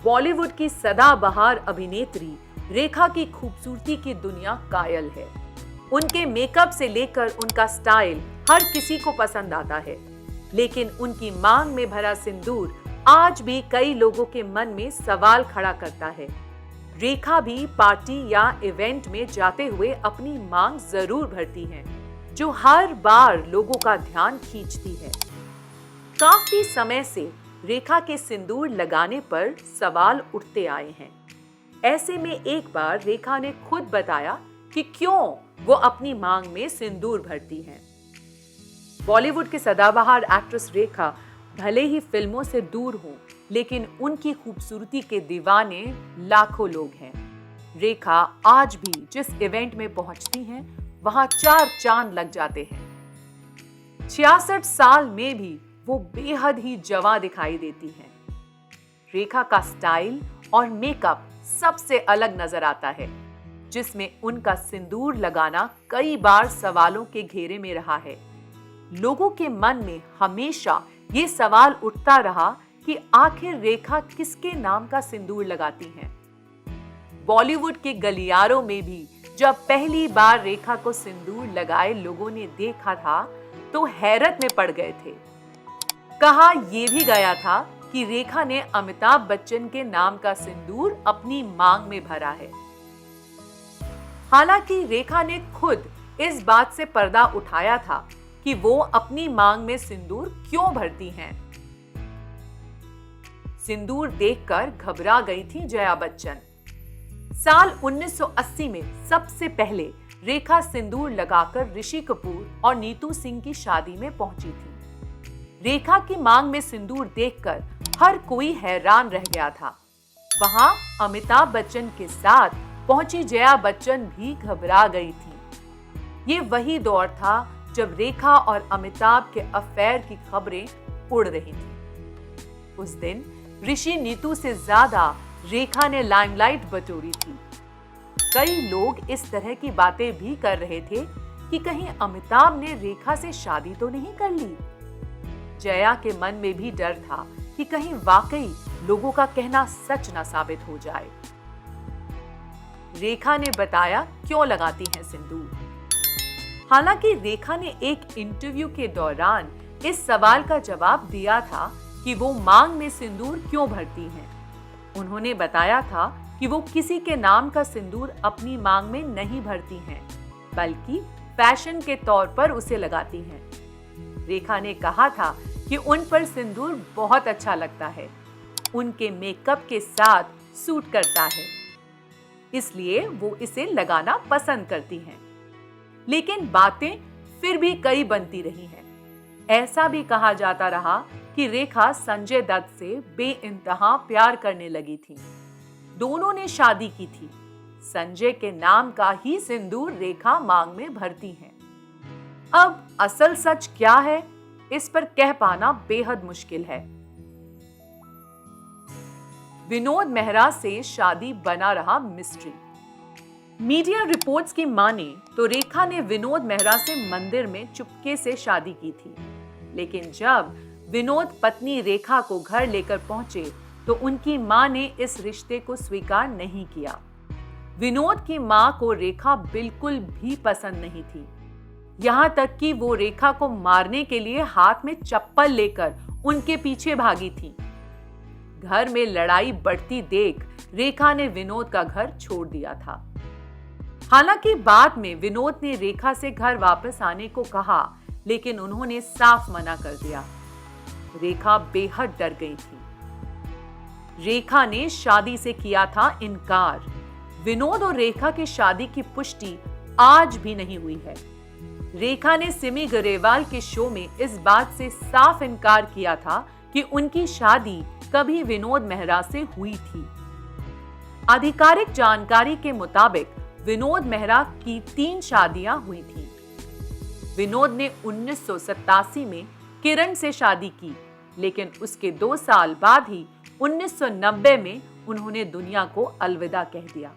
बॉलीवुड की सदाबहार अभिनेत्री रेखा की खूबसूरती की दुनिया कायल है। उनके मेकअप से लेकर उनका स्टाइल हर किसी को पसंद आता है, लेकिन उनकी मांग में भरा सिंदूर आज भी कई लोगों के मन में सवाल खड़ा करता है। रेखा भी पार्टी या इवेंट में जाते हुए अपनी मांग जरूर भरती हैं, जो हर बार लोगों का ध्यान खींचती है। काफी समय से रेखा के सिंदूर लगाने पर सवाल उठते आए हैं। ऐसे में एक बार रेखा ने खुद बताया कि क्यों वो अपनी मांग में सिंदूर भरती हैं। बॉलीवुड के सदाबहार एक्ट्रेस रेखा भले ही फिल्मों से दूर हों, लेकिन उनकी खूबसूरती के दीवाने लाखों लोग हैं। रेखा आज भी जिस इवेंट में पहुंचती हैं, वहां 4 चांद लग जाते हैं। 66 साल में भी वो बेहद ही जवां दिखाई देती हैं। रेखा का स्टाइल और मेकअप सबसे अलग नजर आता है, जिसमें उनका सिंदूर लगाना कई बार सवालों के घेरे में रहा है। लोगों के मन में हमेशा ये सवाल उठता रहा कि आखिर रेखा किसके नाम का सिंदूर लगाती हैं। बॉलीवुड के गलियारों में भी जब पहली बार रेखा को सिंदूर लगाए लोगों ने देखा था, तो हैरत में पड़ गए थे। कहा यह भी गया था कि रेखा ने अमिताभ बच्चन के नाम का सिंदूर अपनी मांग में भरा है। हालांकि रेखा ने खुद इस बात से पर्दा उठाया था कि वो अपनी मांग में सिंदूर क्यों भरती हैं। सिंदूर देखकर घबरा गई थी जया बच्चन। साल 1980 में सबसे पहले रेखा सिंदूर लगाकर ऋषि कपूर और नीतू सिंह की शादी में पहुंची थी। रेखा की मांग में सिंदूर देखकर हर कोई हैरान रह गया था। वहां अमिताभ बच्चन के साथ पहुंची जया बच्चन भी घबरा गई थी। ये वही दौर था जब रेखा और अमिताभ के अफेयर की खबरें उड़ रही थी। उस दिन ऋषि नीतू से ज्यादा रेखा ने लाइमलाइट बटोरी थी। कई लोग इस तरह की बातें भी कर रहे थे कि कहीं अमिताभ ने रेखा से शादी तो नहीं कर ली। जया के मन में भी डर था कि कहीं वाकई लोगों का कहना सच ना साबित हो जाए। रेखा ने बताया क्यों लगाती हैं सिंदूर। हालांकि रेखा ने एक इंटरव्यू के दौरान इस सवाल का जवाब दिया था कि वो मांग में सिंदूर क्यों भरती हैं। उन्होंने बताया था कि वो किसी के नाम का सिंदूर अपनी मांग में नहीं भरती हैं, बल्कि फैशन के तौर पर उसे लगाती हैं। रेखा ने कहा था कि उन पर सिंदूर बहुत अच्छा लगता है, उनके मेकअप के साथ सूट करता है, इसलिए वो इसे लगाना पसंद करती हैं। लेकिन बातें फिर भी कई बनती रही हैं। ऐसा भी कहा जाता रहा कि रेखा संजय दत्त से बेइंतहा प्यार करने लगी थी। दोनों ने शादी की थी। संजय के नाम का ही सिंदूर रेखा मांग में भरती हैं। अब असल सच क्या है, इस पर कह पाना बेहद मुश्किल है। विनोद मेहरा से शादी बना रहा मिस्ट्री। मीडिया रिपोर्ट्स की माने तो रेखा ने विनोद मेहरा से मंदिर में चुपके से शादी की थी, लेकिन जब विनोद पत्नी रेखा को घर लेकर पहुंचे तो उनकी मां ने इस रिश्ते को स्वीकार नहीं किया। विनोद की मां को रेखा बिल्कुल भी पसंद नहीं थी, यहां तक कि वो रेखा को मारने के लिए हाथ में चप्पल लेकर उनके पीछे भागी थी। घर में लड़ाई बढ़ती देख रेखा ने विनोद का घर छोड़ दिया था। हालांकि बाद में विनोद ने रेखा से घर वापस आने को कहा, लेकिन उन्होंने साफ मना कर दिया। रेखा बेहद डर गई थी। रेखा ने शादी से किया था इनकार। विनोद और रेखा की शादी की पुष्टि आज भी नहीं हुई है। रेखा ने सिमी गरेवाल के शो में इस बात से साफ इनकार किया था कि उनकी शादी कभी विनोद मेहरा से हुई थी। आधिकारिक जानकारी के मुताबिक विनोद मेहरा की 3 शादियां हुई थीं। विनोद ने 1987 में किरण से शादी की, लेकिन उसके 2 साल बाद ही 1990 में उन्होंने दुनिया को अलविदा कह दिया।